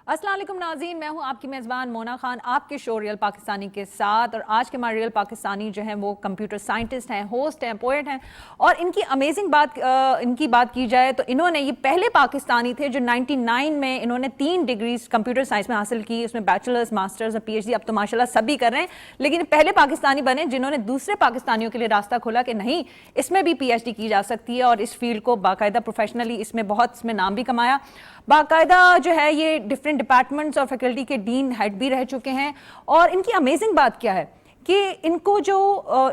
अस्सलाम वालेकुम नाज़रीन, मैं हूं आपकी मेज़बान मोना खान आपके शो रियल पाकिस्तानी के साथ। और आज के हमारे रियल पाकिस्तानी जो हैं वो कंप्यूटर साइंटिस्ट हैं, होस्ट हैं, पोएट हैं। और इनकी अमेजिंग इनकी बात की जाए तो इन्होंने ये पहले पाकिस्तानी थे जो 99 में इन्होंने 3 डिग्रीज कंप्यूटर साइंस में हासिल की, उसमें बैचलर्स, मास्टर्स और PhD। अब तो माशाल्लाह सभी कर रहे हैं, लेकिन पहले पाकिस्तानी बने जिन्होंने दूसरे पाकिस्तानियों के लिए रास्ता खोला कि नहीं, इसमें भी PhD की जा सकती है। और इस फील्ड को बाकायदा प्रोफेशनली इसमें नाम भी कमाया। बाकायदा जो है ये डिफरेंट डिपार्टमेंट्स और फैकल्टी के डीन हेड भी रह चुके हैं। और इनकी अमेजिंग बात क्या है कि इनको जो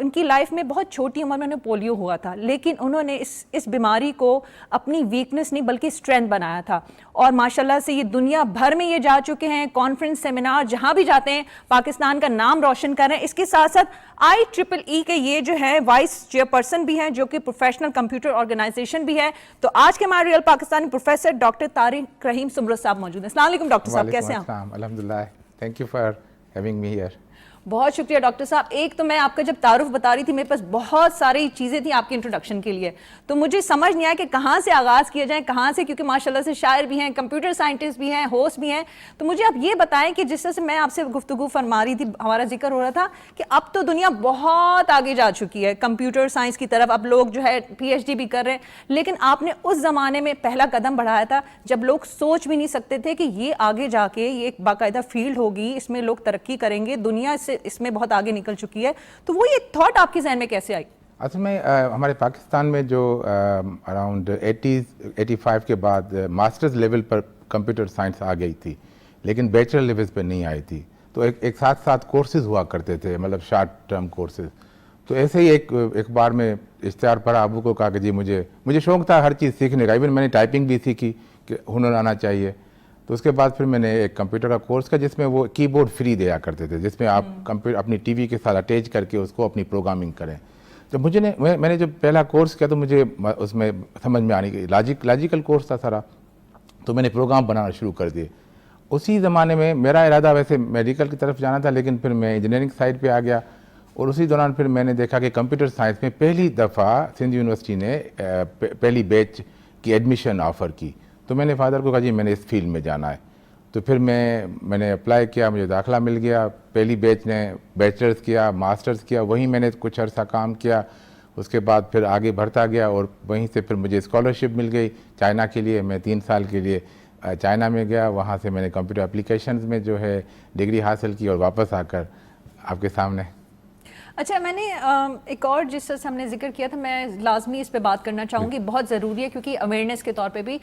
इनकी लाइफ में बहुत छोटी उम्र में उन्हें पोलियो हुआ था, लेकिन उन्होंने इस बीमारी को अपनी वीकनेस नहीं बल्कि स्ट्रेंथ बनाया था। और माशाल्लाह से ये दुनिया भर में ये जा चुके हैं, कॉन्फ्रेंस, सेमिनार, जहां भी जाते हैं पाकिस्तान का नाम रोशन कर रहे हैं। इसके साथ साथ IEEE के ये जो है वाइस चेयरपर्सन भी हैं, जो कि प्रोफेशनल कंप्यूटर ऑर्गेनाइजेशन भी है। तो आज के हमारे real Pakistani professor doctor Tariq Rahim Sumrat साहब मौजूद हैं। अस्सलाम वालेकुम डॉक्टर साहब, कैसे हैं आप? अल्हम्दुलिल्लाह, thank you for having me here. बहुत शुक्रिया डॉक्टर साहब। एक तो मैं आपका जब तारुफ बता रही थी, मेरे पास बहुत सारी चीज़ें थी आपके इंट्रोडक्शन के लिए, तो मुझे समझ नहीं आया कि कहाँ से आगाज़ किया जाए, कहाँ से, क्योंकि माशाल्लाह से शायर भी हैं, कंप्यूटर साइंटिस्ट भी हैं, होस्ट भी हैं। तो मुझे आप ये बताएं कि जिस तरह से मैं आपसे गुफ्तगू फरमा रही थी, हमारा जिक्र हो रहा था कि अब तो दुनिया बहुत आगे जा चुकी है कंप्यूटर साइंस की तरफ। अब लोग जो है PhD भी कर रहे हैं, लेकिन आपने उस ज़माने में पहला कदम बढ़ाया था जब लोग सोच भी नहीं सकते थे कि ये आगे जाके ये एक बाकायदा फील्ड होगी, इसमें लोग तरक्की करेंगे, दुनिया इसमें बहुत आगे निकल चुकी है। तो वो ये थॉट आपके जहन में कैसे आई? असल में हमारे पाकिस्तान में जो अराउंड 85 के बाद मास्टर्स लेवल पर कंप्यूटर साइंस आ गई थी, लेकिन बैचलर लेवल पर नहीं आई थी। तो एक साथ साथ कोर्सेज हुआ करते थे, मतलब शॉर्ट टर्म कोर्सेज। तो ऐसे ही एक बार में इश्तिहार पढ़ा, अबू को कहा कि जी मुझे शौक़ था हर चीज़ सीखने का, इवन मैंने टाइपिंग भी सीखी कि हुनर आना चाहिए। तो उसके बाद फिर मैंने एक कंप्यूटर का कोर्स किया जिसमें वो कीबोर्ड फ्री दिया करते थे, जिसमें आप कंप्यूटर अपनी टीवी के साथ अटैच करके उसको अपनी प्रोग्रामिंग करें। तो मैंने जब पहला कोर्स किया तो मुझे उसमें समझ में आने की लॉजिकल कोर्स था सारा, तो मैंने प्रोग्राम बनाना शुरू कर दिए। उसी ज़माने में मेरा इरादा वैसे मेडिकल की तरफ जाना था, लेकिन फिर मैं इंजीनियरिंग साइड पर आ गया। और उसी दौरान फिर मैंने देखा कि कंप्यूटर साइंस में पहली दफ़ा सिंध यूनिवर्सिटी ने पहली बैच की एडमिशन ऑफ़र की। तो मैंने फादर को कहा जी मैंने इस फील्ड में जाना है। तो फिर मैंने अप्लाई किया, मुझे दाखिला मिल गया। पहली बैच ने बैचलर्स किया, मास्टर्स किया, वहीं मैंने कुछ अर्सा काम किया। उसके बाद फिर आगे बढ़ता गया और वहीं से फिर मुझे स्कॉलरशिप मिल गई चाइना के लिए। मैं 3 साल के लिए चाइना में गया, वहाँ से मैंने कंप्यूटर एप्लीकेशंस में जो है डिग्री हासिल की और वापस आकर आपके सामने। अच्छा, मैंने एक और जिस तरह से हमने जिक्र किया था, मैं लाजमी इस पे बात करना चाहूँगी, बहुत ज़रूरी है क्योंकि अवेयरनेस के तौर पे भी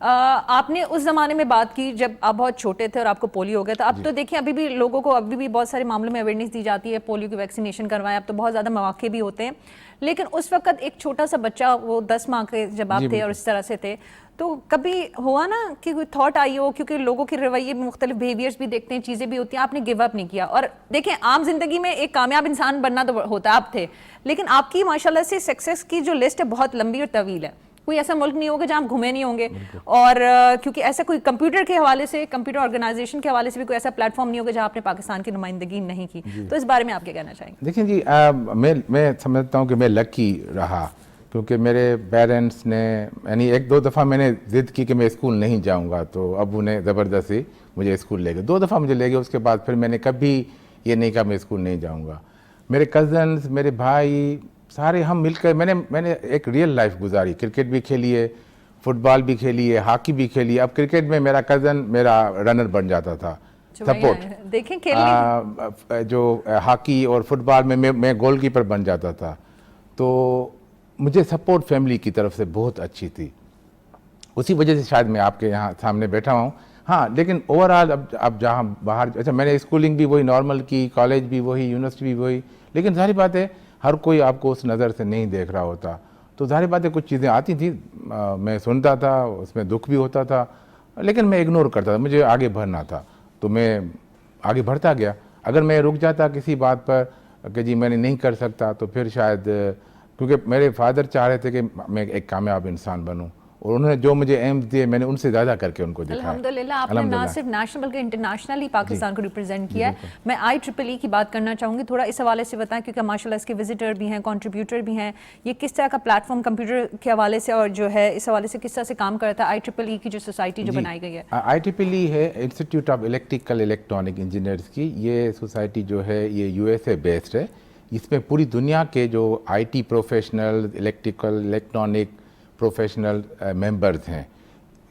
आपने उस ज़माने में बात की जब आप बहुत छोटे थे और आपको पोलियो हो गया था। अब तो देखिए अभी भी लोगों को अभी भी बहुत सारे मामलों में अवेयरनेस दी जाती है, पोलियो की वैक्सीनेशन करवाएं, अब तो बहुत ज़्यादा मौके भी होते हैं। लेकिन उस वक्त एक छोटा सा बच्चा, वो 10 माह के जब आप थे और इस तरह से थे, तो कभी हुआ ना कि कोई थॉट आई हो, क्योंकि लोगों के रवैये में मुख्तलिफ बिहेवियर्स भी देखते हैं, चीज़ें भी होती हैं, आपने गिव अप नहीं किया? और देखें आम जिंदगी में एक कामयाब इंसान बनना तो होता है, आप थे, लेकिन आपकी माशाल्लाह से सक्सेस की जो लिस्ट है बहुत लंबी और तवील है। कोई ऐसा मुल्क नहीं होगा जहां आप घूमे नहीं होंगे, और क्योंकि ऐसा कोई कंप्यूटर के हवाले से, कंप्यूटर ऑर्गेनाइजेशन के हवाले से भी कोई ऐसा प्लेटफॉर्म नहीं होगा जहां आपने पाकिस्तान की नुमाइंदगी नहीं की। तो इस बारे में आप क्या कहना चाहेंगे? देखिए जी, मैं समझता हूँ कि मैं लकी रहा, क्योंकि मेरे पेरेंट्स ने, यानी 1-2 दफ़ा मैंने ज़िद की कि मैं स्कूल नहीं जाऊँगा, तो अबू ने ज़बरदस्ती मुझे स्कूल ले गए। 2 दफ़ा मुझे ले गए, उसके बाद फिर मैंने कभी ये नहीं कहा मैं स्कूल नहीं जाऊँगा। मेरे कज़न्स, मेरे भाई, सारे हम मिलकर मैंने एक रियल लाइफ गुजारी। क्रिकेट भी खेली है, फुटबॉल भी खेली है, हॉकी भी खेली है। अब क्रिकेट में मेरा कज़न मेरा रनर बन जाता था, सपोर्ट देखें खेल जो हॉकी और फुटबॉल में मैं गोलकीपर बन जाता था। तो मुझे सपोर्ट फैमिली की तरफ से बहुत अच्छी थी, उसी वजह से शायद मैं आपके यहाँ सामने बैठा हूँ। हाँ, लेकिन ओवरऑल अब जहाँ बाहर, अच्छा मैंने स्कूलिंग भी वही नॉर्मल की, कॉलेज भी वही, यूनिवर्सिटी भी वही, लेकिन जाहिर बात है हर कोई आपको उस नज़र से नहीं देख रहा होता। तो जाहिर बात है कुछ चीज़ें आती थी, मैं सुनता था, उसमें दुख भी होता था, लेकिन मैं इग्नोर करता था, मुझे आगे बढ़ना था तो मैं आगे बढ़ता गया। अगर मैं रुक जाता किसी बात पर कि जी मैंने नहीं कर सकता, तो फिर शायद, क्योंकि मेरे फादर चाह रहे थे कि मैं एक कामयाब इंसान बनूं, और उन्होंने जो मुझे एम्स दिए मैंने उनसे ज़्यादा करके उनको दिखाया। अल्हम्दुलिल्लाह, आपने ना सिर्फ नेशनल बल्कि इंटरनेशनली पाकिस्तान को रिप्रेजेंट किया है। मैं IEEE की बात करना चाहूँगी, थोड़ा इस हवाले से बताएं, क्योंकि माशाल्लाह इसके विजिटर भी हैं, कंट्रीब्यूटर भी हैं। ये किस तरह का प्लेटफॉर्म कंप्यूटर के हवाले से और जो है इस हवाले से किस तरह से काम करता है IEEE की जो सोसाइटी जो बनाई गई है? IEEE है institute of electrical electronic engineers की। ये सोसाइटी जो है ये USA बेस्ड है। इसमें पूरी दुनिया के जो IT professional, electrical electronic professional members हैं।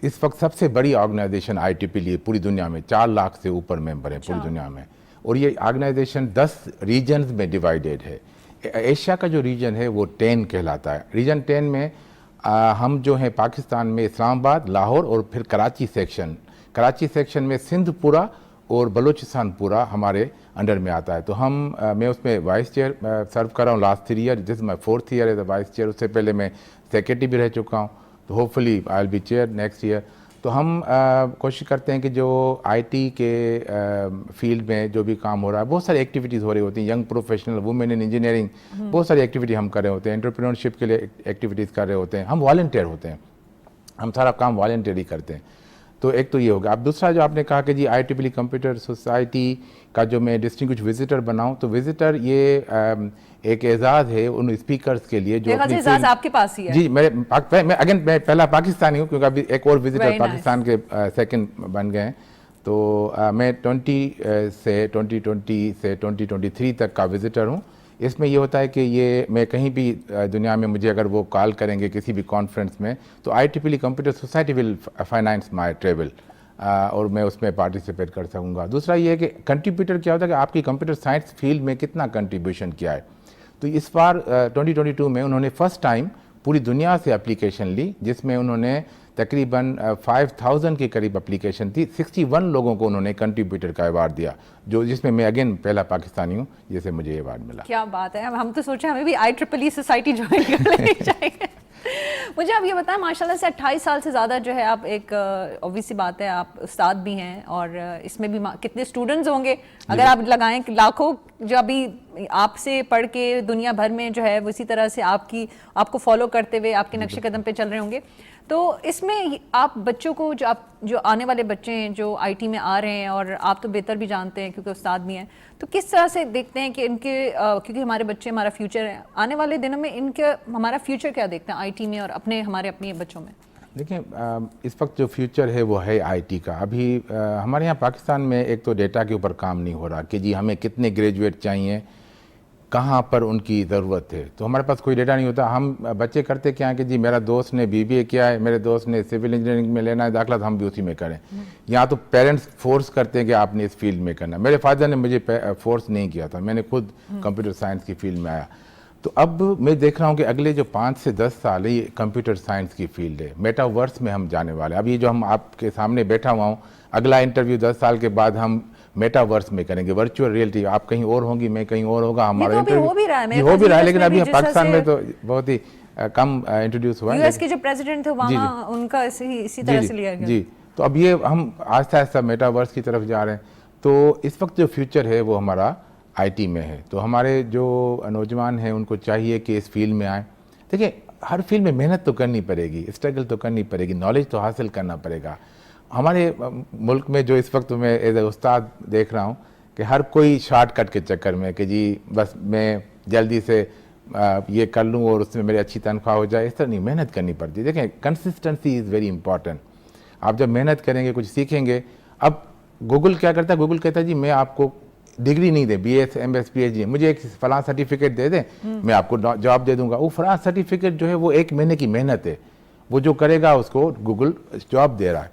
इस वक्त सबसे बड़ी ऑर्गेनाइजेशन IEEE पूरी दुनिया में, 4 लाख से ऊपर मेंबर हैं पूरी दुनिया में। और ये ऑर्गेनाइजेशन 10 रीजन्स में डिवाइडेड है। एशिया का जो रीजन है वो 10 कहलाता है। रीजन 10 में हम जो हैं पाकिस्तान में इस्लामाबाद, लाहौर और फिर कराची सेक्शन। कराची सेक्शन में सिंध पूरा और बलूचिस्तान पूरा हमारे अंडर में आता है। तो मैं उसमें वाइस चेयर सर्व कर रहा हूँ last 3 year. This my 4th year as a vice chair. उससे पहले मैं सेक्रेटरी भी रह चुका हूँ। तो hopefully I will be chair next year. तो हम कोशिश करते हैं कि जो IT के फील्ड में जो भी काम हो रहा है, बहुत सारी एक्टिविटीज़ हो रही होती हैं। Young professional, women in engineering, बहुत सारी एक्टिविटी हम कर रहे होते हैं। एंटरप्रेन्योरशिप के लिए एक्टिविटीज़ कर रहे होते हैं। हम वॉलंटियर होते हैं, हम सारा काम वॉलंटियर ही करते हैं। तो एक तो ये होगा। अब दूसरा जो आपने कहा कि जी IEEE कंप्यूटर सोसाइटी का जो मैं डिस्टिंग्विश विजिटर बनाऊं, तो विजिटर ये एक एजाज़ है उन स्पीकर्स के लिए जो एजाज़ आपके पास ही है। जी, मैं पहला पाकिस्तानी हूँ, क्योंकि अभी एक और विजिटर पाकिस्तान के सेकंड बन गए हैं। तो मैं 2020 से 2023 तक का विजिटर हूँ। इसमें ये होता है कि ये मैं कहीं भी दुनिया में मुझे अगर वो कॉल करेंगे किसी भी कॉन्फ्रेंस में, तो IEEE computer society will finance my travel और मैं उसमें पार्टिसिपेट कर सकूँगा। दूसरा ये है कि कंट्रीब्यूटर क्या होता है कि आपकी कंप्यूटर साइंस फील्ड में कितना कंट्रीब्यूशन किया है। तो इस बार 2022 में उन्होंने फर्स्ट टाइम पूरी दुनिया से एप्लीकेशन ली, जिसमें उन्होंने तकरीबन 5000 के करीब एप्लीकेशन थी। 61 लोगों को उन्होंने कंट्रीब्यूटर का अवार्ड दिया, जिसमें मैं अगेन पहला पाकिस्तानी हूँ जिसे मुझे अवार्ड मिला। क्या बात है। हम तो सोचे हमें भी IEEE सोसाइटी ज्वाइन कर लेनी चाहिए। मुझे आप ये बताएं, माशाल्लाह से 28 साल से ज़्यादा जो है आप एक ऑब्वियस सी बात है आप उस्ताद भी हैं, और इसमें भी कितने स्टूडेंट्स होंगे अगर आप लगाएं कि लाखों जो अभी आपसे पढ़ के दुनिया भर में जो है वो इसी तरह से आपको फॉलो करते हुए आपके नक्शे कदम पे चल रहे होंगे। तो इसमें आप बच्चों को जो आने वाले बच्चे हैं जो IT में आ रहे हैं, और आप तो बेहतर भी जानते हैं क्योंकि उस्ताद भी हैं, तो किस तरह से देखते हैं कि इनके क्योंकि हमारे बच्चे हमारा फ्यूचर है, आने वाले दिनों में हमारा फ्यूचर क्या देखते हैं IT में और अपने बच्चों में? देखिए, इस वक्त जो फ्यूचर है वो है IT का। अभी हमारे यहाँ पाकिस्तान में एक तो डेटा के ऊपर काम नहीं हो रहा कि जी हमें कितने ग्रेजुएट चाहिए, कहाँ पर उनकी ज़रूरत है। तो हमारे पास कोई डेटा नहीं होता। हम बच्चे करते क्या है कि जी मेरा दोस्त ने BBA किया है, मेरे दोस्त ने सिविल इंजीनियरिंग में लेना है दाखिला, तो हम भी उसी में करें। यहाँ तो पेरेंट्स फोर्स करते हैं कि आपने इस फील्ड में करना। मेरे फादर ने मुझे फोर्स नहीं किया था, मैंने खुद कंप्यूटर साइंस की फील्ड में आया। तो अब मैं देख रहा हूँ कि अगले जो 5 से 10 साल है ये कंप्यूटर साइंस की फील्ड है। मेटावर्स में हम जाने वाले हैं। अब ये जो हम आपके सामने बैठा हुआ हूँ, अगला इंटरव्यू 10 साल के बाद हम मेटावर्स में करेंगे, वर्चुअल रियलिटी। आप कहीं और होंगी, मैं कहीं और होगा, हमारा इंटरव्यू हो भी रहा है, लेकिन अभी पाकिस्तान में तो बहुत ही कम इंट्रोड्यूस हुआ है। US के जो प्रेसिडेंट थे वहाँ उनका इसी तरह से लिया गया। जी, तो अब ये हम आहिस्ता आहिस्ता मेटावर्स की तरफ जा रहे हैं। तो इस वक्त जो फ्यूचर है वो हमारा IT में है। तो हमारे जो नौजवान हैं उनको चाहिए कि इस फील्ड में आए। देखिए, हर फील्ड में मेहनत तो करनी पड़ेगी, स्ट्रगल तो करनी पड़ेगी, नॉलेज तो हासिल करना पड़ेगा। हमारे मुल्क में जो इस वक्त मैं एज ए उस्ताद देख रहा हूँ कि हर कोई शॉर्टकट के चक्कर में कि जी बस मैं जल्दी से ये कर लूँ और उसमें मेरी अच्छी तनख्वाह हो जाए, इस तरह नहीं, मेहनत करनी पड़ती है। देखें, कंसिस्टेंसी इज़ वेरी इंपॉर्टेंट। आप जब मेहनत करेंगे, कुछ सीखेंगे। अब गूगल क्या करता है, गूगल कहता है जी मैं आपको डिग्री नहीं दे, BS MS PhD, मुझे एक फलां सर्टिफिकेट दे दें, मैं आपको जॉब दे दूंगा। वो फलां सर्टिफिकेट जो है वो 1 महीने की मेहनत है, वो जो करेगा उसको गूगल जॉब दे रहा है।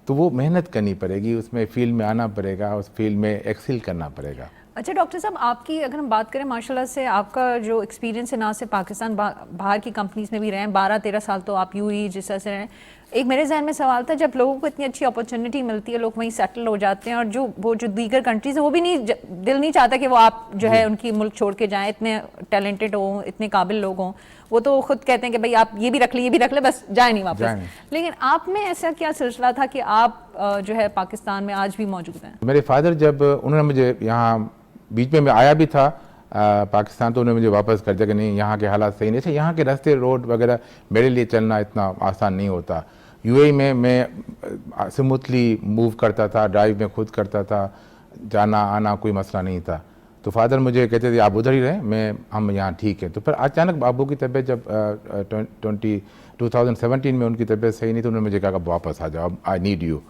तो वो मेहनत करनी पड़ेगी, उसमें फील्ड में आना पड़ेगा, उस फील्ड में एक्सेल करना पड़ेगा। अच्छा डॉक्टर साहब, आपकी अगर हम बात करें माशाल्लाह से आपका जो एक्सपीरियंस है, ना सिर्फ पाकिस्तान बाहर की कंपनीज में भी रहे हैं, 12-13 साल तो आप UAE जिस तरह से रहे। एक मेरे जहन में सवाल था, जब लोगों को इतनी अच्छी अपॉर्चुनिटी मिलती है, लोग वहीं सेटल हो जाते हैं, और जो दीगर कंट्रीज है वो भी दिल नहीं चाहता कि वो आप जो है उनकी मुल्क छोड़ के जाएं, इतने टैलेंटेड हो, इतने काबिल लोग हों। वो तो खुद कहते हैं कि भाई आप ये भी रख ले बस जाए नहीं वापस। लेकिन आप में ऐसा क्या सिलसिला था कि आप जो है पाकिस्तान में आज भी मौजूद हैं? मेरे फादर जब उन्होंने मुझे यहाँ बीच में मैं आया भी था पाकिस्तान, तो उन्होंने मुझे वापस कर दिया कि नहीं, यहाँ के हालात सही नहीं। अच्छा, यहाँ के रास्ते रोड वगैरह मेरे लिए चलना इतना आसान नहीं होता। यूएई में मैं स्मूथली मूव करता था, ड्राइव में खुद करता था, जाना आना कोई मसला नहीं था। तो फादर मुझे कहते थे आप उधर ही रहें, हम यहाँ ठीक है। तो फिर अचानक बाबू की तबीयत जब 2017 में उनकी तबीयत सही नहीं, तो उन्होंने मुझे कहा कि वापस आ जाओ, आई नीड यू।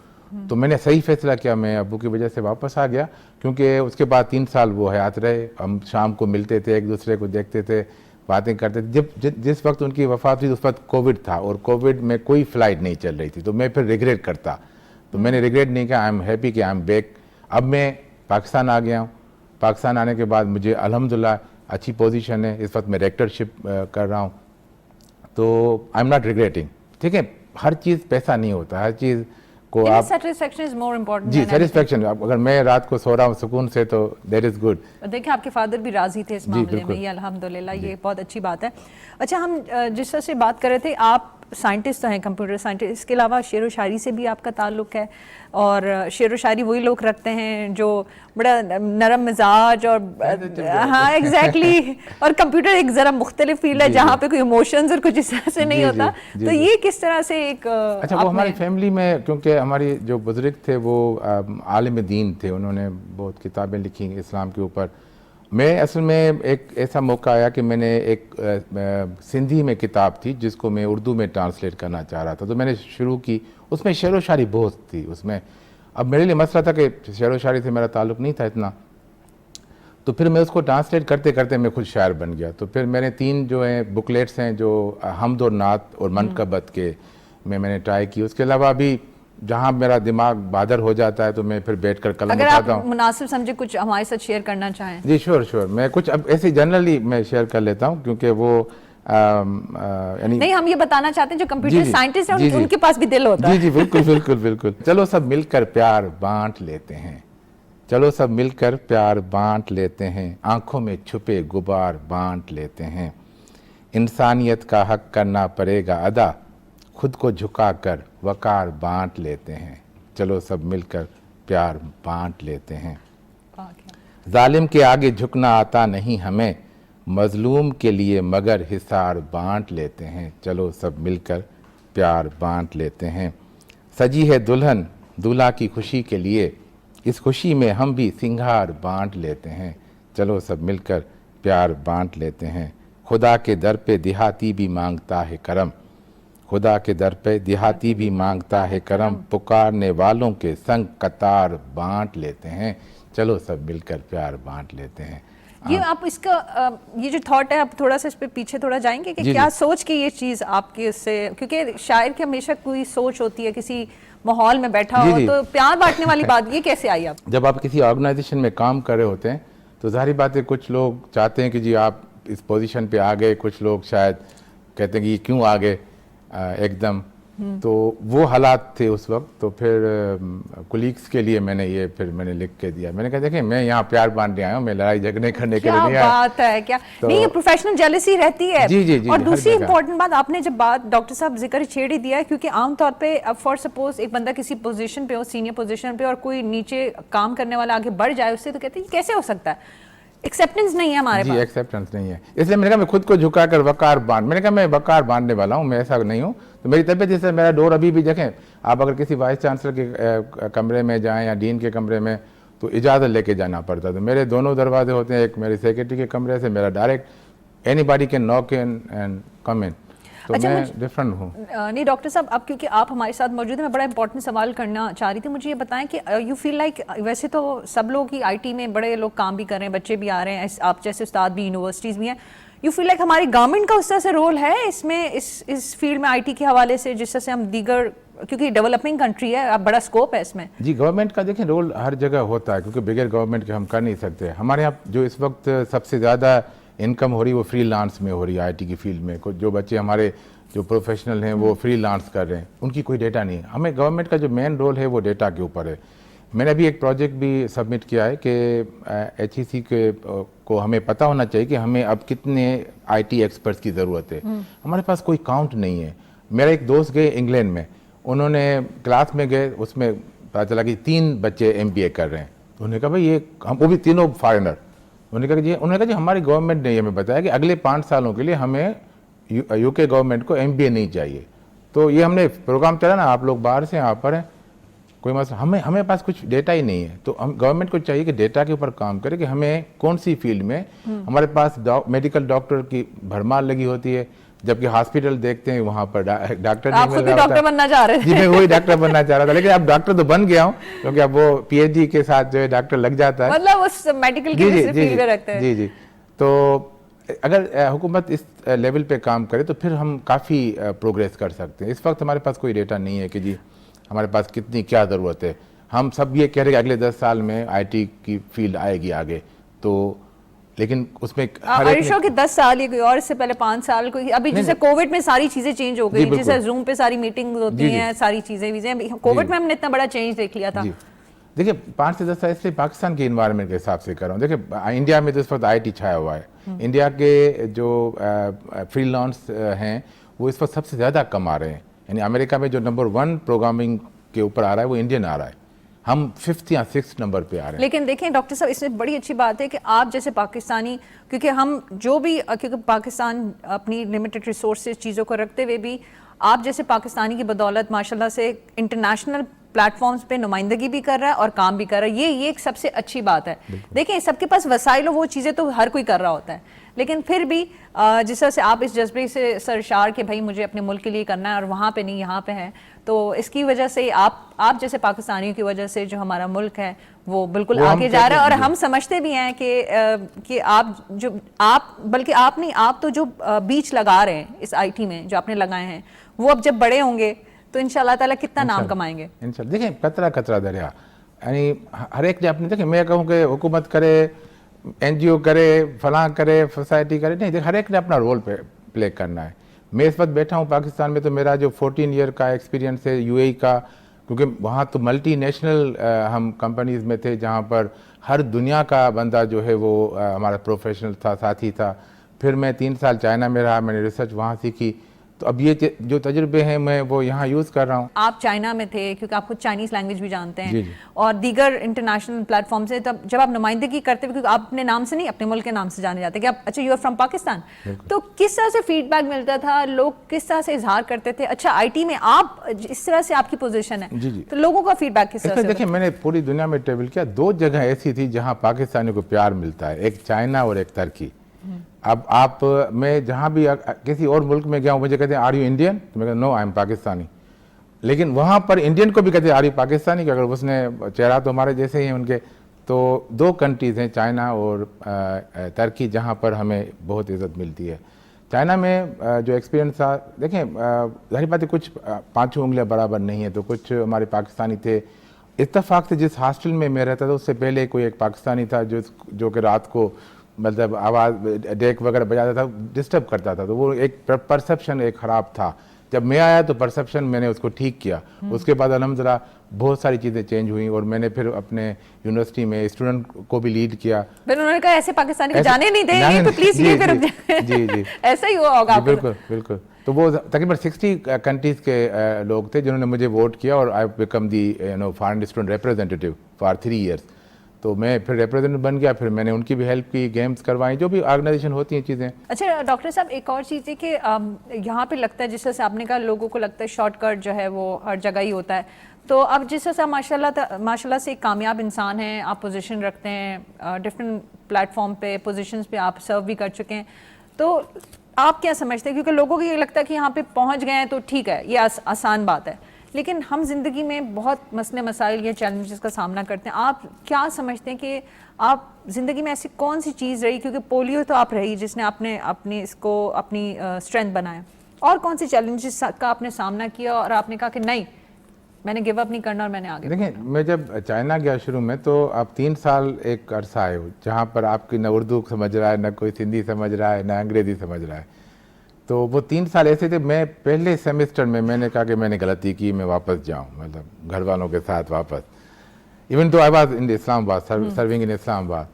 तो मैंने सही फैसला किया, मैं अब्बू की वजह से वापस आ गया, क्योंकि उसके बाद 3 साल वो हयात रहे। हम शाम को मिलते थे, एक दूसरे को देखते थे, बातें करते थे। जिस वक्त उनकी वफ़ात हुई उस वक्त कोविड था, और कोविड में कोई फ़्लाइट नहीं चल रही थी, तो मैं फिर रिग्रेट करता। तो मैंने रिग्रेट नहीं किया, आई एम हैप्पी कि आई एम बैक। अब मैं पाकिस्तान आ गया हूँ। पाकिस्तान आने के बाद मुझे अल्हम्दुलिल्लाह अच्छी पोजीशन है, इस वक्त मैं डायरेक्टरशिप कर रहा हूँ, तो आई एम नॉट रिग्रेटिंग। ठीक है, हर चीज़ पैसा नहीं होता, हर चीज़ को आप सेटिस्फेक्शन इज मोर इम्पोर्टेंट। जी, सेटिस्फेक्शन। अगर मैं रात को सो रहा हूँ सुकून से, तो दैट इज़ गुड। देखिए आपके फादर भी राजी थे इस मामले में, ये अल्हम्दुलिल्लाह, ये बहुत अच्छी बात है। अच्छा, हम जिस तरह से बात कर रहे थे, आप साइंटिस्ट तो हैं, कंप्यूटर साइंटिस्ट, इसके अलावा शेर व शायरी से भी आपका ताल्लुक़ है, और शेर व शायरी वही लोग रखते हैं जो बड़ा नरम मिजाज और हाँ एग्जैक्टली और कंप्यूटर एक ज़रा मुख्तलिफ फील्ड है जहाँ पे कोई इमोशंस और कुछ इस तरह से नहीं होता। तो ये किस तरह से एक अच्छा, वो हमारी फैमिली में, क्योंकि हमारी जो बुजुर्ग थे वो आलिम दीन थे, उन्होंने बहुत किताबें लिखी इस्लाम के ऊपर। मैं असल में एक ऐसा मौका आया कि मैंने एक सिंधी में किताब थी जिसको मैं उर्दू में ट्रांसलेट करना चाह रहा था, तो मैंने शुरू की। उसमें शेर व शायरी बहुत थी उसमें। अब मेरे लिए मसला था कि शेर व शायरी से मेरा ताल्लुक़ नहीं था इतना, तो फिर मैं उसको ट्रांसलेट करते करते मैं खुद शायर बन गया। तो फिर मैंने 3 जो हैं बुकलेट्स हैं, जो हमद और नात और मनकबत के मैंने ट्राई की। उसके अलावा अभी जहाँ मेरा दिमाग बादर हो जाता है तो मैं फिर बैठकर कलम उठाता हूँ। अगर आप मुनासिब समझे कुछ हमारे साथ शेयर करना चाहें। जी श्योर, मैं कुछ अब ऐसे जनरली मैं शेयर कर लेता हूँ, क्योंकि वो यानी नहीं, हम ये बताना चाहते हैं जो कंप्यूटर साइंटिस्ट हैं उनके पास भी दिल होता है। जी, बिल्कुल। चलो सब मिलकर प्यार बांट लेते हैं, चलो सब मिलकर प्यार बांट लेते हैं, आंखों में छुपे गुबार बांट लेते हैं। इंसानियत का हक करना पड़ेगा अदा, खुद को झुकाकर वकार बांट लेते हैं, चलो सब मिलकर प्यार बांट लेते हैं। जालिम के आगे झुकना आता नहीं हमें, मजलूम के लिए मगर हिसार बांट लेते हैं, चलो सब मिलकर प्यार बांट लेते हैं। सजी है दुल्हन दूल्हा की खुशी के लिए, इस खुशी में हम भी सिंगार बांट लेते हैं, चलो सब मिलकर प्यार बांट लेते हैं। खुदा के दर पे देहाती भी मांगता है करम, खुदा के दर पे देहाती भी मांगता है करम, पुकारने वालों के संग कतार बांट लेते हैं, चलो सब मिलकर प्यार बांट लेते हैं। ये आप इसका ये जो थॉट है, आप थोड़ा सा इस पे पीछे थोड़ा जाएंगे कि क्या सोच के ये चीज़ आपके उससे, क्योंकि शायर की हमेशा कोई सोच होती है, किसी माहौल में बैठा हो तो प्यार बांटने वाली बात ये कैसे आई आप? जब आप किसी ऑर्गेनाइजेशन में काम कर रहे होते हैं तो जाहिर बात है कुछ लोग चाहते हैं कि जी आप इस पोजीशन पे आ गए, कुछ लोग शायद कहते हैं कि क्यों आ गए एकदम। तो वो हालात थे उस वक्त। तो फिर कुलीग्स के लिए मैंने लिख के दिया। मैंने कहा देखिए मैं यहाँ प्यार बांटने आया हूँ, मैं लड़ाई झगड़े करने के लिए नहीं आया। बात है क्या? तो नहीं, ये प्रोफेशनल जेलसी रहती है। जी, और दूसरी इंपॉर्टेंट बात, आपने जब बात डॉक्टर साहब जिक्र छेड़ ही दिया है, क्योंकि आमतौर पे अब फॉर सपोज एक बंदा किसी पोजीशन पे हो, सीनियर पोजीशन पे, और कोई नीचे काम करने वाला आगे बढ़ जाए उससे, तो कहते हैं कैसे हो सकता है, एक्सेप्टेंस नहीं है हमारे पास। एक्सेप्टेंस नहीं है, इसलिए मैंने कहा मैं खुद को झुकाकर वकार बांट, मैंने कहा मैं वकार बांटने वाला हूँ, मैं ऐसा नहीं हूँ। तो मेरी तबीयत जैसे मेरा डोर अभी भी देखें, आप अगर किसी वाइस चांसलर के कमरे में जाएं या डीन के कमरे में तो इजाज़त लेके जाना पड़ता। तो मेरे दोनों दरवाजे होते हैं, एक मेरे सेक्रेटरी के कमरे से, मेरा direct anybody can knock in and come in. तो अच्छा, मैं डिफरेंट हूँ। नहीं डॉक्टर साहब, अब क्योंकि आप हमारे साथ मौजूद हैं, मैं बड़ा इंपॉर्टेंट सवाल करना चाह रही थी। मुझे ये बताएं कि यू फील लाइक, वैसे तो सब लोग ही आईटी में बड़े लोग काम भी कर रहे हैं, बच्चे भी आ रहे हैं, आप जैसे उस्ताद भी, यूनिवर्सिटीज़ भी हैं, यू फील लाइक हमारी गवर्नमेंट का उस तरह से रोल है इसमें, इस फील्ड में आईटी के हवाले से, जिस तरह से हम दीगर, क्योंकि डेवलपिंग कंट्री है, अब बड़ा स्कोप है इसमें। जी, गवर्नमेंट का देखें रोल हर जगह होता है, क्योंकि बगैर गवर्नमेंट के हम कर नहीं सकते। हमारे यहाँ जो इस वक्त सबसे ज़्यादा इनकम हो रही है वो फ्रीलांस में हो रही है, आईटी की फील्ड में। कुछ जो बच्चे हमारे जो प्रोफेशनल हैं वो फ्रीलांस कर रहे हैं, उनकी कोई डेटा नहीं है। हमें गवर्नमेंट का जो मेन रोल है वो डेटा के ऊपर है। मैंने अभी एक प्रोजेक्ट भी सबमिट किया है कि HEC को हमें पता होना चाहिए कि हमें अब कितने IT एक्सपर्ट्स की ज़रूरत है। हमारे पास कोई काउंट नहीं है। मेरा एक दोस्त गए इंग्लैंड में, उन्होंने क्लास में गए, उसमें पता चला कि 3 बच्चे MBA कर रहे हैं। तो उन्होंने कहा भाई ये हम, वो भी तीनों फॉरेनर। उन्होंने कहा जी हमारी गवर्नमेंट ने हमें बताया कि अगले 5 सालों के लिए हमें यूके गवर्नमेंट को MBA नहीं चाहिए। तो ये हमने प्रोग्राम चला ना, आप लोग बाहर से यहाँ पर हैं, कोई मसला, हमें पास कुछ डेटा ही नहीं है। तो हम गवर्नमेंट को चाहिए कि डेटा के ऊपर काम करे कि हमें कौन सी फील्ड में, हमारे पास मेडिकल डॉक्टर की भरमार लगी होती है, जबकि हॉस्पिटल देखते हैं वहाँ पर डॉक्टर नहीं मिल रहा। डॉक्टर बनना चाह रहे थे? जी मैं वही डॉक्टर बनना चाह रहा था, लेकिन अब डॉक्टर तो बन गया हूँ, क्योंकि अब वो PhD के साथ जो है डॉक्टर लग जाता है, मतलब उस मेडिकल केमिस्ट्री फील्ड में रखते हैं। जी जी। तो अगर हुकूमत इस लेवल पे काम करे तो फिर हम काफ़ी प्रोग्रेस कर सकते हैं। इस वक्त हमारे पास कोई डेटा नहीं है कि जी हमारे पास कितनी क्या ज़रूरत है। हम सब ये कह रहे हैं कि अगले 10 साल में IT की फील्ड आएगी आगे, तो लेकिन उसमें कि 10 साल या कोई और, इससे पहले 5 साल कोई, अभी जैसे कोविड में सारी चीजें चेंज हो गई, जैसे जूम पे सारी मीटिंग होती हैं, सारी चीजें कोविड में हमने इतना बड़ा चेंज देख लिया था। देखिए 5 से 10 साल इसलिए पाकिस्तान के इन्वायरमेंट के हिसाब से कर रहा हूँ। देखिए इंडिया में तो इस वक्त IT छाया हुआ है, इंडिया के जो फ्रीलांस हैं वो इस वक्त सबसे ज़्यादा कमा रहे हैं। यानी अमेरिका में जो नंबर 1 प्रोग्रामिंग के ऊपर आ रहा है वो इंडियन आ रहा है, हम 5th या 6th नंबर पे आ रहे हैं। लेकिन देखें डॉक्टर साहब, इसमें बड़ी अच्छी बात है कि आप जैसे पाकिस्तानी, क्योंकि हम जो भी, क्योंकि पाकिस्तान अपनी लिमिटेड रिसोर्सेज चीज़ों को रखते हुए भी, आप जैसे पाकिस्तानी की बदौलत माशाल्लाह से इंटरनेशनल प्लेटफॉर्म्स पे नुमाइंदगी भी कर रहा है और काम भी कर रहा है। ये एक सबसे अच्छी बात है। देखिए सबके पास वसाइल हो, वो चीज़ें तो हर कोई कर रहा होता है, लेकिन फिर भी जिस तरह से आप इस जज्बे से सरशार कि भाई मुझे अपने मुल्क के लिए करना है और वहाँ पे नहीं यहाँ पे है, तो इसकी वजह से आप जैसे पाकिस्तानियों की वजह से जो हमारा मुल्क है वो बिल्कुल आगे जा रहा है। और हम समझते भी हैं कि आप बल्कि आप नहीं, आप तो जो बीज लगा रहे हैं इस IT में जो आपने लगाए हैं, वो अब जब बड़े होंगे तो इंशाल्लाह ताला कितना नाम कमाएंगे। इंशाल्लाह। देखिए कतरा कतरा दरिया, यानी हर एक ने अपने, देखिए मैं कहूँ कि हुकूमत करे, NGO करे, फलां करे, सोसाइटी करे, नहीं, हर एक ने अपना रोल प्ले करना है। मैं इस वक्त बैठा हूँ पाकिस्तान में, तो मेरा जो 14 ईयर का एक्सपीरियंस है UAE का, क्योंकि वहाँ तो मल्टीनेशनल हम कंपनीज़ में थे जहाँ पर हर दुनिया का बंदा जो है वो हमारा प्रोफेशनल था, साथी था। फिर मैं 3 साल चाइना में रहा, मैंने रिसर्च वहाँ सीखी, तो अब ये जो तजुर्बे हैं मैं वो यहाँ यूज़ कर रहा हूँ। आप चाइना में थे क्योंकि आप खुद चाइनीज़ लैंग्वेज भी जानते हैं, और दीगर इंटरनेशनल प्लेटफॉर्म से, तब जब आप नुमाइंदगी करते हुए, क्योंकि आप अपने नाम से नहीं अपने मुल्क के नाम से जाने जाते कि आप, अच्छा यू आर फ्रॉम पाकिस्तान, तो किस तरह से फीडबैक मिलता था, लोग किस तरह से इजहार करते थे? अच्छा IT में आप इस तरह से आपकी पोजीशन है, तो लोगों का फीडबैक किस तरह से? देखिए मैंने पूरी दुनिया में ट्रेवल किया, 2 जगह ऐसी थी जहाँ पाकिस्तानियों को प्यार मिलता है, एक चाइना और एक तुर्की। अब मैं जहाँ भी किसी और मुल्क में गया हूँ, मुझे कहते हैं आर यू इंडियन, तो मैं कहता नो आई एम पाकिस्तानी। लेकिन वहाँ पर इंडियन को भी कहते हैं आर यू पाकिस्तानी, कि अगर उसने चेहरा तो हमारे जैसे ही हैं उनके। तो 2 कंट्रीज़ हैं चाइना और तुर्की जहाँ पर हमें बहुत इज़्ज़त मिलती है। चाइना में जो एक्सपीरियंस था, देखें जाहिर बात है कुछ 5 उंगलियाँ बराबर नहीं है, तो कुछ हमारे पाकिस्तानी थे। इत्तेफाक से जिस हॉस्टल में मैं रहता था उससे पहले कोई एक पाकिस्तानी था जो कि रात को मतलब आवाज़ डेक वगैरह बजाता था, डिस्टर्ब करता था, तो वो एक परसेप्शन एक ख़राब था। जब मैं आया तो परसेप्शन मैंने उसको ठीक किया, उसके बाद अल्हम्दुलिल्लाह बहुत सारी चीज़ें चेंज हुई, और मैंने फिर अपने यूनिवर्सिटी में स्टूडेंट को भी लीड किया। फिर उन्होंने कहा ऐसे पाकिस्तानी को जाने नहीं देंगे तो प्लीज़ ये फिर जी ऐसा ही हुआ होगा। बिल्कुल बिल्कुल। तो वो तकरीबन 60 कंट्रीज़ के लोग थे जिन्होंने मुझे वोट किया, और I become the foreign student representative for 3 years. तो मैं फिर रिप्रेजेंटेटिव बन गया, फिर मैंने उनकी भी हेल्प की, गेम्स करवाई, जो भी ऑर्गेनाइजेशन होती हैं चीज़ें। अच्छा डॉक्टर साहब, एक और चीज़ है कि यहाँ पे लगता है, जिस तरह से आपने कहा, लोगों को लगता है शॉर्टकट जो है वो हर जगह ही होता है। तो अब जिस तरह से माशाल्लाह से एक कामयाब इंसान हैं, आप पोजीशन रखते हैं, डिफरेंट प्लेटफॉर्म पे पोजीशंस पे आप सर्व भी कर चुके हैं, तो आप क्या समझते हैं? क्योंकि लोगों को ये लगता है कि यहाँ पे पहुँच गए हैं तो ठीक है, ये आसान बात है, लेकिन हम ज़िंदगी में बहुत मसले मसाइल या चैलेंजेस का सामना करते हैं। आप क्या समझते हैं कि आप ज़िंदगी में ऐसी कौन सी चीज़ रही, क्योंकि पोलियो तो आप रही जिसने आपने अपनी स्ट्रेंथ बनाया, और कौन सी चैलेंजेस का आपने सामना किया और आपने कहा कि नहीं मैंने गिव अप नहीं करना और मैंने आगे? देखिए मैं जब चाइना गया शुरू में, तो आप 3 साल एक अरसा आए हो जहाँ पर आपकी न उर्दू समझ रहा है, न कोई सिंधी समझ रहा है, न अंग्रेज़ी समझ रहा है। तो वो 3 साल ऐसे थे, मैं पहले सेमेस्टर में मैंने कहा कि मैंने गलती की, मैं वापस जाऊँ, मतलब घर वालों के साथ वापस, इवन तो आई was in Islamabad, serving in Islamabad.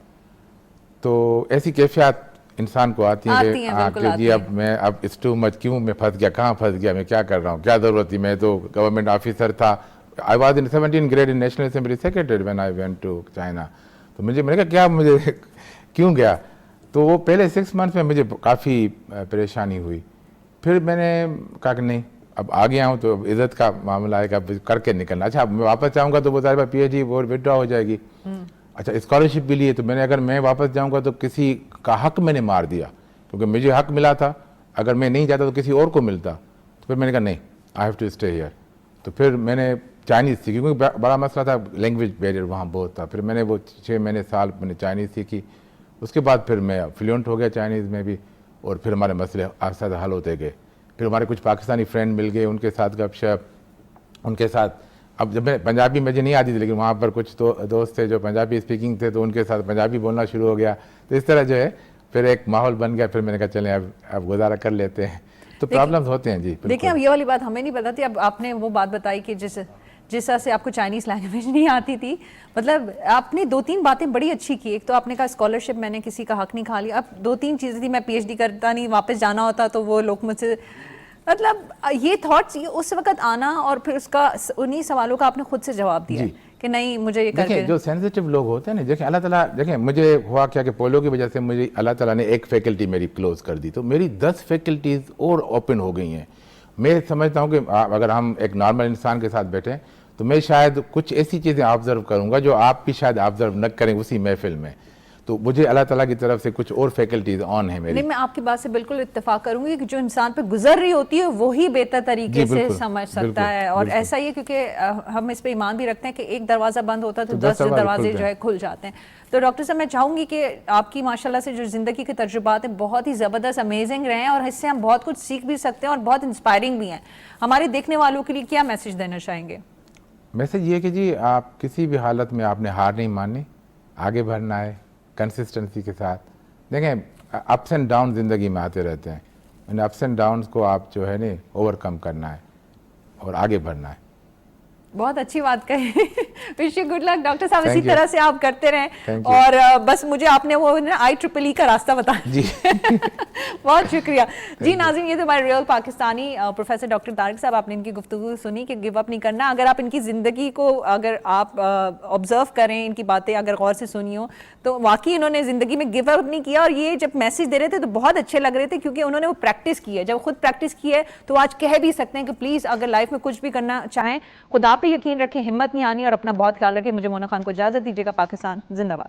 तो ऐसी कैफियत इंसान को आती है कि जी अब इट्स टू मच, क्यों मैं फंस गया, कहाँ फंस गया, मैं क्या कर रहा हूँ, क्या ज़रूरत थी, मैं तो गवर्नमेंट ऑफिसर था। I was in 17th grade in national assembly secretary when I went to China. तो मैंने कहा क्या मुझे क्यों गया? तो वो पहले 6 मंथ में मुझे काफ़ी परेशानी हुई। फिर मैंने कहा कि नहीं, अब आ गया हूँ तो अब इज़्ज़त का मामला है कि अब करके निकलना। अच्छा, अब मैं वापस जाऊँगा तो वो सारी बात PhD वो विड्रॉ हो जाएगी। अच्छा, स्कॉलरशिप भी लिए, तो मैंने अगर मैं वापस जाऊँगा तो किसी का हक मैंने मार दिया, क्योंकि मुझे हक मिला था, अगर मैं नहीं जाता तो किसी और को मिलता। तो फिर मैंने कहा नहीं, I have to stay here. तो फिर मैंने चाइनीज़ सीखी, क्योंकि बड़ा मसला था, लैंग्वेज बैरियर वहाँ बहुत था। फिर मैंने वो 6 महीने साल मैंने चाइनीज़ सीखी। उसके बाद फिर मैं फ्लुएंट हो गया चाइनीज़ में भी, और फिर हमारे मसले आहिस्ता आहिस्ता हल होते गए। फिर हमारे कुछ पाकिस्तानी फ्रेंड मिल गए, उनके साथ गपशप, उनके साथ अब जब मैं पंजाबी मुझे नहीं आती थी, लेकिन वहाँ पर कुछ दोस्त थे जो पंजाबी स्पीकिंग थे, तो उनके साथ पंजाबी बोलना शुरू हो गया। तो इस तरह जो है फिर एक माहौल बन गया। फिर मैंने कहा चलें अब गुजारा कर लेते हैं। तो प्रॉब्लम्स होते हैं जी। देखिए, अब ये वाली बात हमें नहीं पता थी। अब आपने वो बात बताई कि जिस तरह से आपको चाइनीज़ लैंग्वेज नहीं आती थी, मतलब आपने 2-3 बातें बड़ी अच्छी की। एक तो आपने कहा स्कॉलरशिप, मैंने किसी का हक नहीं खा लिया। अब 2-3 चीज़ें थी, मैं PhD करता नहीं, वापस जाना होता तो वो लोग मुझसे, मतलब ये थॉट्स उस वक्त आना, और फिर उसका उन्हीं सवालों का आपने खुद से जवाब दिया कि नहीं मुझे ये देखिए, जो सेंसिटिव लोग होते हैं ना, देखिए अल्लाह ताला, देखिए मुझे हुआ क्या कि पोलियो की वजह से मुझे अल्लाह ताला ने एक फैकल्टी मेरी क्लोज कर दी, तो मेरी 10 फैकल्टीज़ और ओपन हो गई हैं। मैं समझता हूँ कि अगर हम एक नॉर्मल इंसान के साथ बैठें तो मैं शायद कुछ ऐसी चीज़ें ऑब्जर्व करूँगा जो आप भी शायद ऑब्जर्व न करें उसी महफिल में। तो मुझे अल्लाह ताला की तरफ से कुछ और फैकल्टीज ऑन है मेरी। नहीं, मैं आपकी बात से बिल्कुल इत्तेफाक करूंगी कि जो इंसान पे गुजर रही होती है वही बेहतर तरीके से समझ सकता है, और ऐसा ही है क्योंकि हम इस पे ईमान भी रखते हैं कि एक दरवाज़ा बंद होता है तो 10 दरवाजे जो है खुल जाते हैं। तो डॉक्टर साहब, मैं चाहूँगी कि आपकी माशाल्लाह से जो ज़िंदगी के तजुर्बात हैं बहुत ही ज़बरदस्त, अमेजिंग रहे हैं, और इससे हम बहुत कुछ सीख भी सकते हैं और बहुत इंस्पायरिंग भी हैं। हमारे देखने वालों के लिए क्या मैसेज देना चाहेंगे? मैसेज ये कि जी, आप किसी भी हालत में आपने हार नहीं माननी, आगे बढ़ना है कंसिस्टेंसी के साथ। देखें, अप्स एंड डाउन ज़िंदगी में आते रहते हैं, इन अप्स एंड डाउन्स को आप जो है ना ओवरकम करना है और आगे बढ़ना है। बहुत अच्छी बात कही। Wish you good luck doctor साहब, इसी तरह से आप करते रहें, और बस मुझे आपने वो IEEE का रास्ता बताया जी। बहुत शुक्रिया जी। नाज़रीन, ये तो हमारे real Pakistani professor doctor Tariq साहब, आपने इनकी गुफ्तगू सुनी कि गिव अप नहीं करना। अगर आप इनकी ज़िंदगी को अगर आप ऑब्जर्व करें, इनकी बातें अगर गौर से सुनी हो, तो वाकई इन्होंने ज़िंदगी में गिव अप नहीं किया। और ये जब मैसेज दे रहे थे तो बहुत अच्छे लग रहे थे, क्योंकि उन्होंने वो प्रैक्टिस की है। जब खुद प्रैक्टिस की है तो आज कह भी सकते हैं कि प्लीज़ अगर लाइफ में कुछ भी करना चाहें, खुदा पे यकीन रखें, हिम्मत नहीं आनी, और अपना बहुत ख्याल रखें। मुझे मोना खान को इजाज़त दीजिएगा। पाकिस्तान जिंदाबाद।